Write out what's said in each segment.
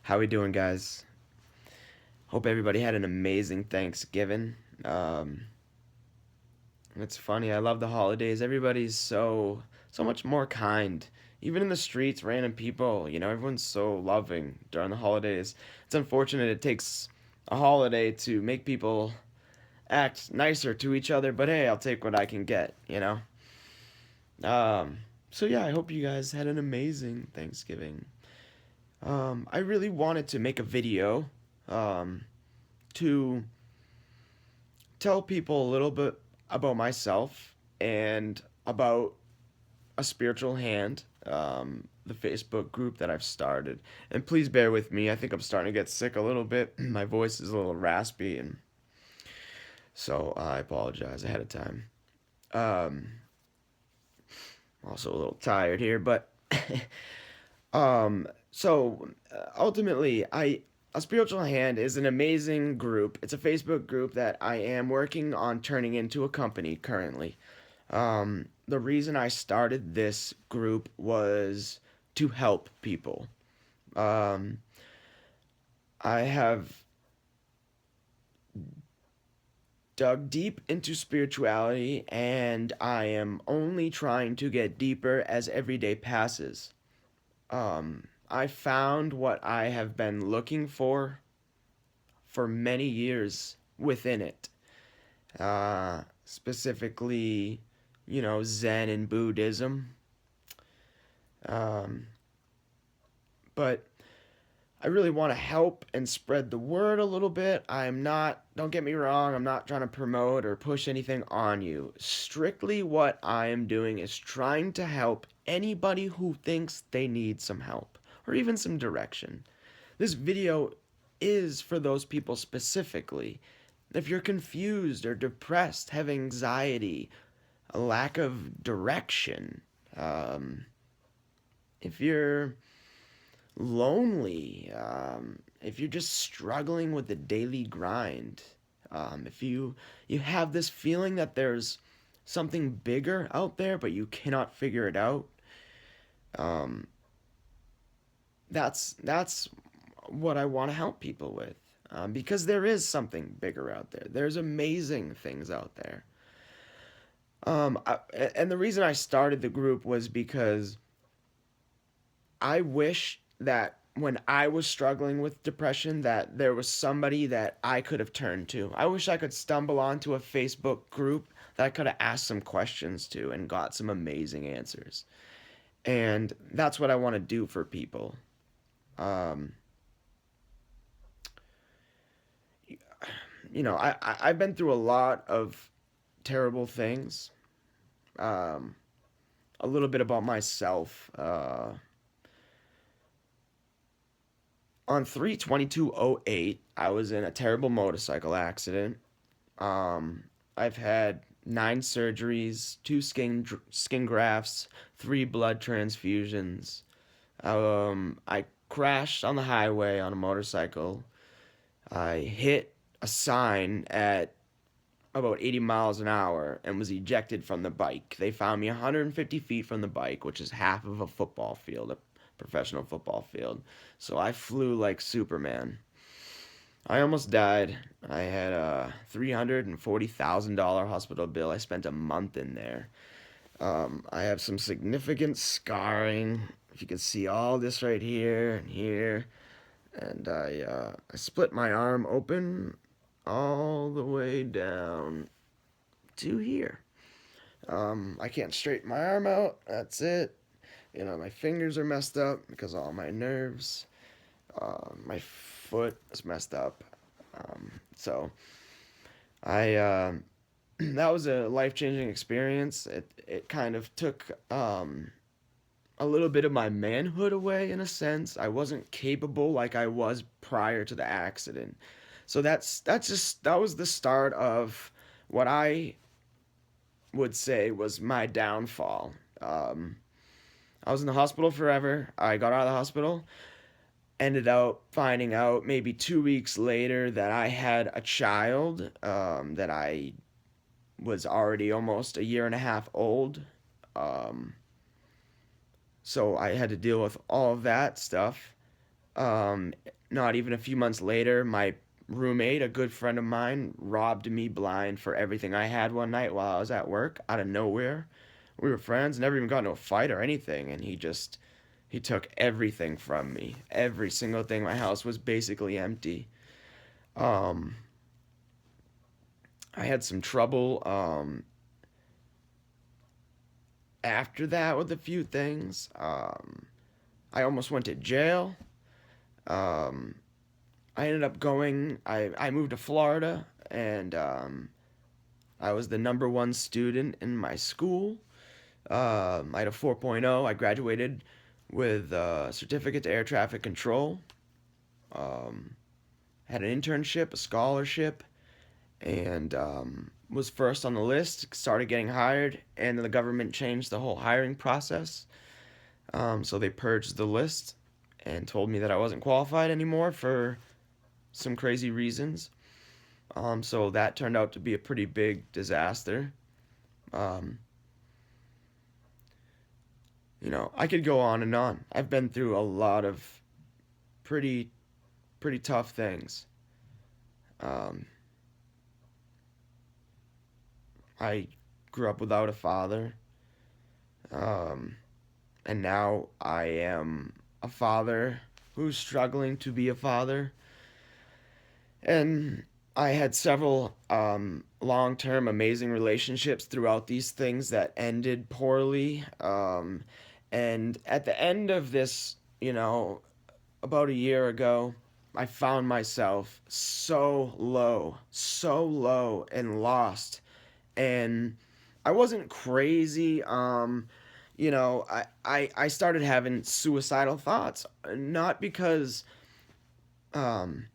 How we doing, guys? Hope everybody had an amazing Thanksgiving. It's funny. I love the holidays. Everybody's so much more kind. Even in the streets, random people. Everyone's so loving during the holidays. It's unfortunate it takes a holiday to make people act nicer to each other. But hey, I'll take what I can get. Um, so yeah, I hope you guys had an amazing Thanksgiving. I really wanted to make a video um, to tell people a little bit about myself and about a spiritual hand, the Facebook group that I've started. And please bear with me. I think I'm starting to get sick a little bit. My voice is a little raspy, and so I apologize ahead of time. Um, Also a little tired here, but ultimately, I a spiritual hand is an amazing group. It's a Facebook group that I am working on turning into a company currently. The reason I started this group was to help people. Um, I have dug deep into spirituality, and I am only trying to get deeper as every day passes. I found what I have been looking for many years within it. Specifically, Zen and Buddhism. Um, but I really want to help and spread the word a little bit. I'm not, don't get me wrong, I'm not trying to promote or push anything on you. Strictly what I am doing is trying to help anybody who thinks they need some help or even some direction. This video is for those people specifically. If you're confused or depressed, have anxiety, a lack of direction, um, if you're lonely, if you're just struggling with the daily grind, if you have this feeling that there's something bigger out there but you cannot figure it out, um, that's what I want to help people with. Because there is something bigger out there. There's amazing things out there. And the reason I started the group was because I wish that when I was struggling with depression that there was somebody that I could have turned to. I wish I could stumble onto a Facebook group that I could have asked some questions to and got some amazing answers. And that's what I want to do for people. Um, I've been through a lot of terrible things. Um, a little bit about myself. On 3/22/08, I was in a terrible motorcycle accident. I've had 9 surgeries, two skin grafts, 3 blood transfusions. I crashed on the highway on a motorcycle. I hit a sign at about 80 miles an hour and was ejected from the bike. They found me 150 feet from the bike, which is half of a football field, a professional football field. So I flew like Superman. I almost died. I had a $340,000 hospital bill. I spent a month in there. I have some significant scarring. If you can see all this right here and here, and I split my arm open all the way down to here. I can't straighten my arm out. That's it. My fingers are messed up because of all my nerves. My foot is messed up. So I that was a life changing experience. It kind of took a little bit of my manhood away in a sense. I wasn't capable like I was prior to the accident. So that was the start of what I would say was my downfall. I was in the hospital forever. I got out of the hospital, ended up finding out maybe 2 weeks later that I had a child, that I was already almost a year and a half old. Um, so I had to deal with all of that stuff. Um, Not even a few months later, my roommate, a good friend of mine, robbed me blind for everything I had one night while I was at work out of nowhere. We were friends, never even got into a fight or anything, and he took everything from me. Every single thing. My house was basically empty. Um, I had some trouble after that with a few things. I almost went to jail. Um, I ended up going. I moved to Florida, and I was the number one student in my school. I had a 4.0. I graduated with a certificate to air traffic control. Um, had an internship, a scholarship, and was first on the list. Started getting hired, and the government changed the whole hiring process. So they purged the list and told me that I wasn't qualified anymore for some crazy reasons. So that turned out to be a pretty big disaster. Um, I could go on and on. I've been through a lot of pretty pretty tough things. Um, I grew up without a father, um, and now I am a father who's struggling to be a father. And I had several long term amazing relationships throughout these things that ended poorly. And at the end of this, about a year ago, I found myself so low and lost. And I wasn't crazy. I started having suicidal thoughts, not because um,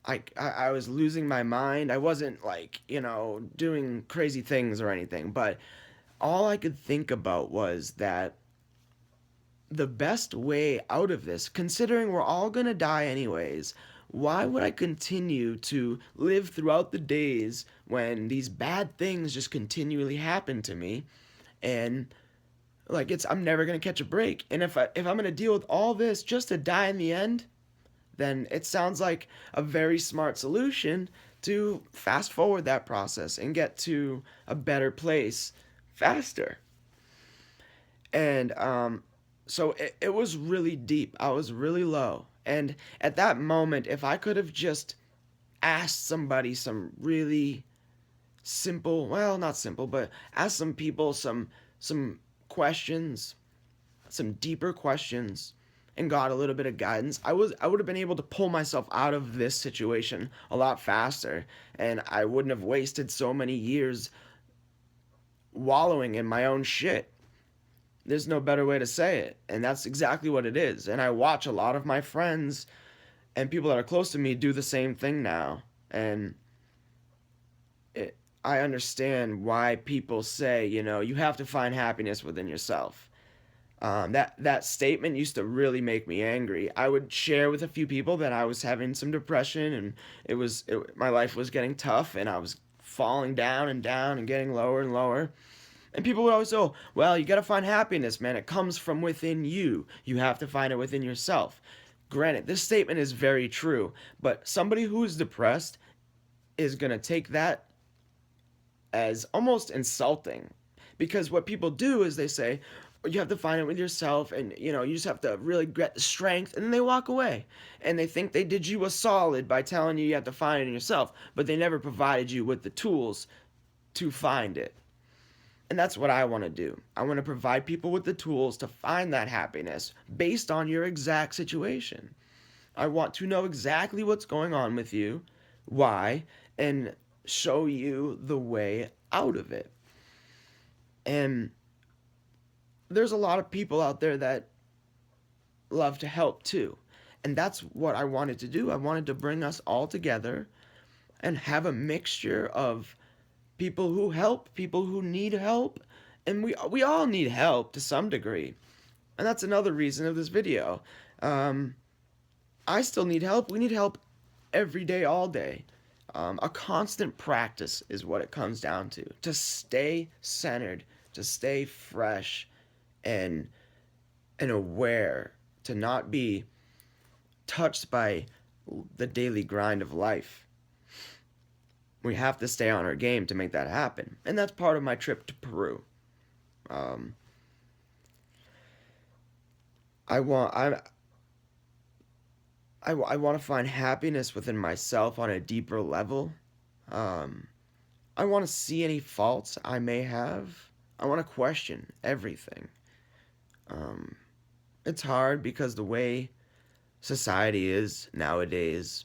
I was losing my mind. I wasn't like, doing crazy things or anything, but all I could think about was that the best way out of this, considering we're all gonna die anyways, why would I continue to live throughout the days when these bad things just continually happen to me? And like I'm never gonna catch a break. And if I'm gonna deal with all this just to die in the end, then it sounds like a very smart solution to fast forward that process and get to a better place faster. And so it was really deep. I was really low. And at that moment, if I could have just asked somebody some really simple, well, not simple, but asked some people some questions, some deeper questions, and got a little bit of guidance, I would have been able to pull myself out of this situation a lot faster, and I wouldn't have wasted so many years wallowing in my own shit. There's no better way to say it, and that's exactly what it is. And I watch a lot of my friends and people that are close to me do the same thing now, and I understand why people say, you have to find happiness within yourself. That statement used to really make me angry. I would share with a few people that I was having some depression, and my life was getting tough, and I was falling down and getting lower and lower. And people would always say, "Oh, well, you got to find happiness, man. It comes from within you. You have to find it within yourself." Granted, this statement is very true, but somebody who's depressed is going to take that as almost insulting, because what people do is they say, you have to find it with yourself, and you just have to really get the strength, and then they walk away, and they think they did you a solid by telling you have to find it in yourself, but they never provided you with the tools to find it. And that's what I want to do. I want to provide people with the tools to find that happiness based on your exact situation. I want to know exactly what's going on with you, why, and show you the way out of it. And there's a lot of people out there that love to help too. And that's what I wanted to do. I wanted to bring us all together and have a mixture of people who help, people who need help, and we all need help to some degree. And that's another reason of this video. Um, I still need help. We need help every day, all day. A constant practice is what it comes down to stay centered, to stay fresh and aware, to not be touched by the daily grind of life. We have to stay on our game to make that happen, and that's part of my trip to Peru. Um, I want I want to find happiness within myself on a deeper level. Um, I want to see any faults I may have. I want to question everything. Um, it's hard because the way society is nowadays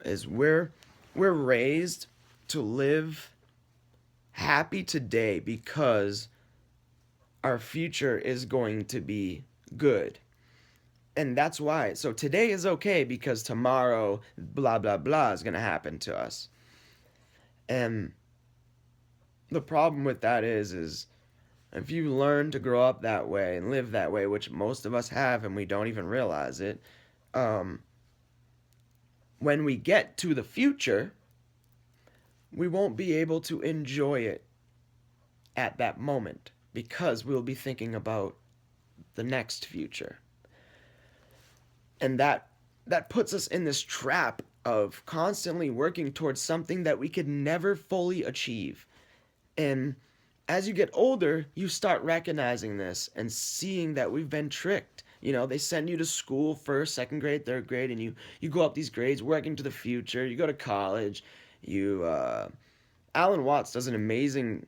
is we're raised to live happy today because our future is going to be good. And that's why. So today is okay because tomorrow blah blah blah is going to happen to us. And the problem with that is if you learn to grow up that way and live that way, which most of us have and we don't even realize it, um, when we get to the future, we won't be able to enjoy it at that moment because we'll be thinking about the next future. And that puts us in this trap of constantly working towards something that we could never fully achieve. And as you get older, you start recognizing this and seeing that we've been tricked. You know, they send you to school first, second grade, third grade, and you go up these grades, working to the future. You go to college. Alan Watts does an amazing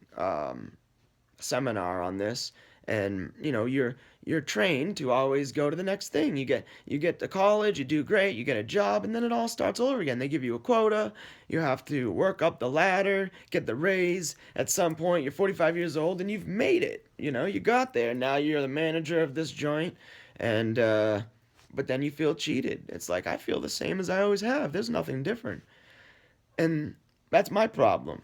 seminar on this, and you're trained to always go to the next thing. You get to college, you do great, you get a job, and then it all starts all over again. They give you a quota, you have to work up the ladder, get the raise. At some point you're 45 years old and you've made it. You got there. Now you're the manager of this joint, and but then you feel cheated. It's like, I feel the same as I always have. There's nothing different. And that's my problem.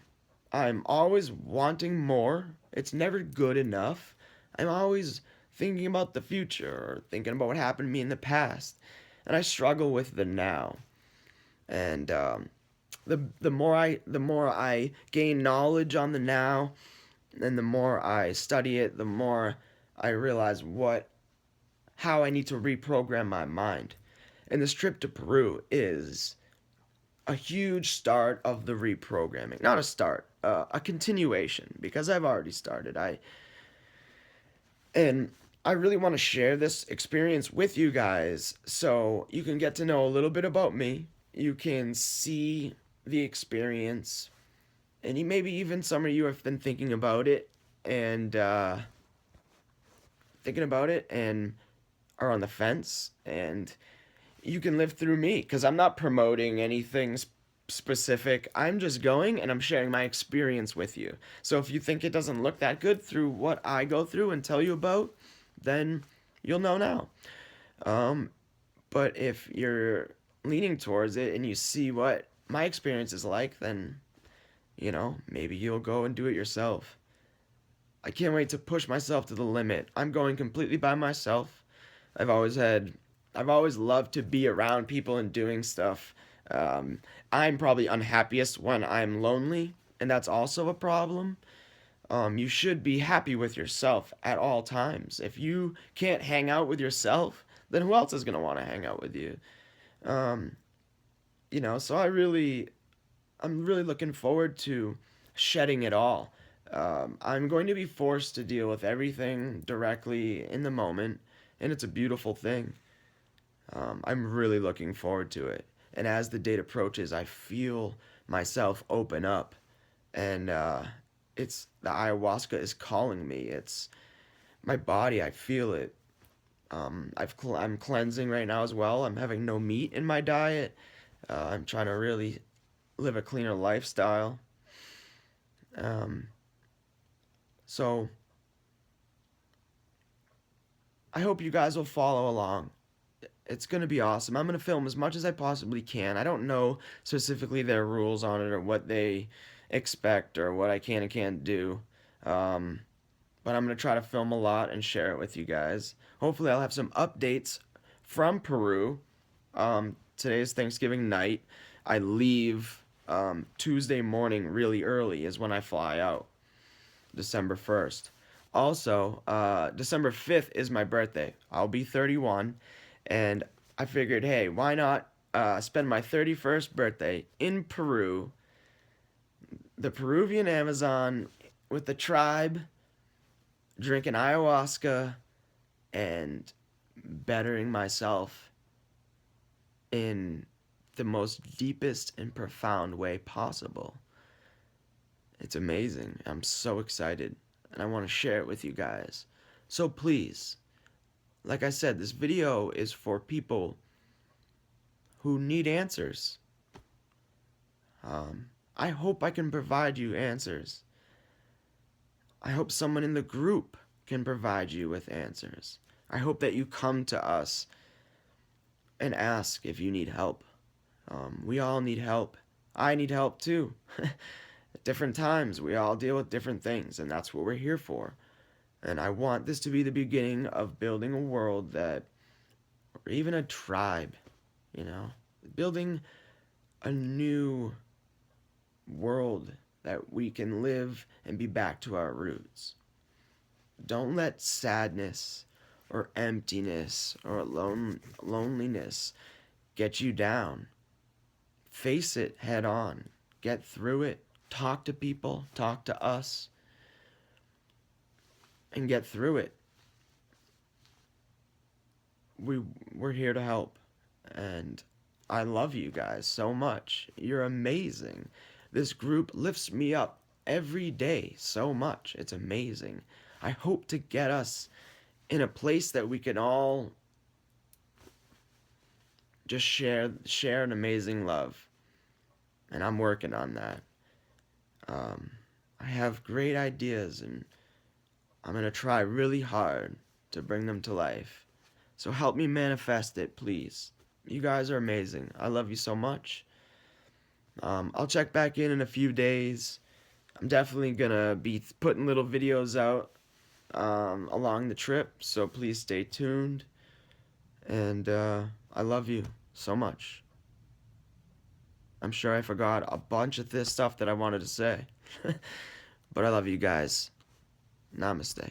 I'm always wanting more. It's never good enough. I'm always thinking about the future or thinking about what happened to me in the past. And I struggle with the now. And the more I gain knowledge on the now, and the more I study it, the more I realize how I need to reprogram my mind. And this trip to Peru is a huge start of the reprogramming. Not a start, a continuation, because I've already started. And I really want to share this experience with you guys so you can get to know a little bit about me. You can see the experience, and maybe even some of you have been and thinking about it, and are on the fence, and you can live through me because I'm not promoting anything specific. I'm just going and I'm sharing my experience with you. So if you think it doesn't look that good through what I go through and tell you about, then you'll know now. Um, but if you're leaning towards it and you see what my experience is like, then maybe you'll go and do it yourself. I can't wait to push myself to the limit. I'm going completely by myself. I've always had I've always loved to be around people and doing stuff. Um, I'm probably unhappiest when I'm lonely, and that's also a problem. You should be happy with yourself at all times. If you can't hang out with yourself, then who else is gonna want to hang out with you? Um, so I'm really looking forward to shedding it all. I'm going to be forced to deal with everything directly in the moment, and it's a beautiful thing. I'm really looking forward to it. And as the date approaches, I feel myself open up, and it's the ayahuasca is calling me. It's my body. I feel it. I'm cleansing right now as well. I'm having no meat in my diet. I'm trying to really live a cleaner lifestyle. Um, so I hope you guys will follow along. It's going to be awesome. I'm going to film as much as I possibly can. I don't know specifically their rules on it or what they expect or what I can and can't do. Um, but I'm going to try to film a lot and share it with you guys. Hopefully, I'll have some updates from Peru. Today's Thanksgiving night. I leave Tuesday morning really early, is when I fly out, December 1st. Also, December 5th is my birthday. I'll be 31, and I figured, hey, why not spend my 31st birthday in Peru, the Peruvian Amazon, with the tribe, drinking ayahuasca and bettering myself in the most deepest and profound way possible. It's amazing. I'm so excited and I want to share it with you guys. So please, like I said, this video is for people who need answers. I hope I can provide you answers. I hope someone in the group can provide you with answers. I hope that you come to us and ask if you need help. We all need help. I need help too. At different times, we all deal with different things, and that's what we're here for. And I want this to be the beginning of building a world that, or even a tribe, you know, building a new world that we can live and be back to our roots. Don't let sadness or emptiness or loneliness get you down. Face it head on. Get through it. Talk to people, talk to us, and get through it. We, we're here to help. And I love you guys so much. You're amazing. This group lifts me up every day so much. It's amazing. I hope to get us in a place that we can all just share an amazing love. And I'm working on that. I have great ideas and I'm going to try really hard to bring them to life. So help me manifest it, please. You guys are amazing. I love you so much. I'll check back in a few days. I'm definitely going to be putting little videos out along the trip, so please stay tuned. And I love you so much. I'm sure I forgot a bunch of this stuff that I wanted to say. But I love you guys. Namaste.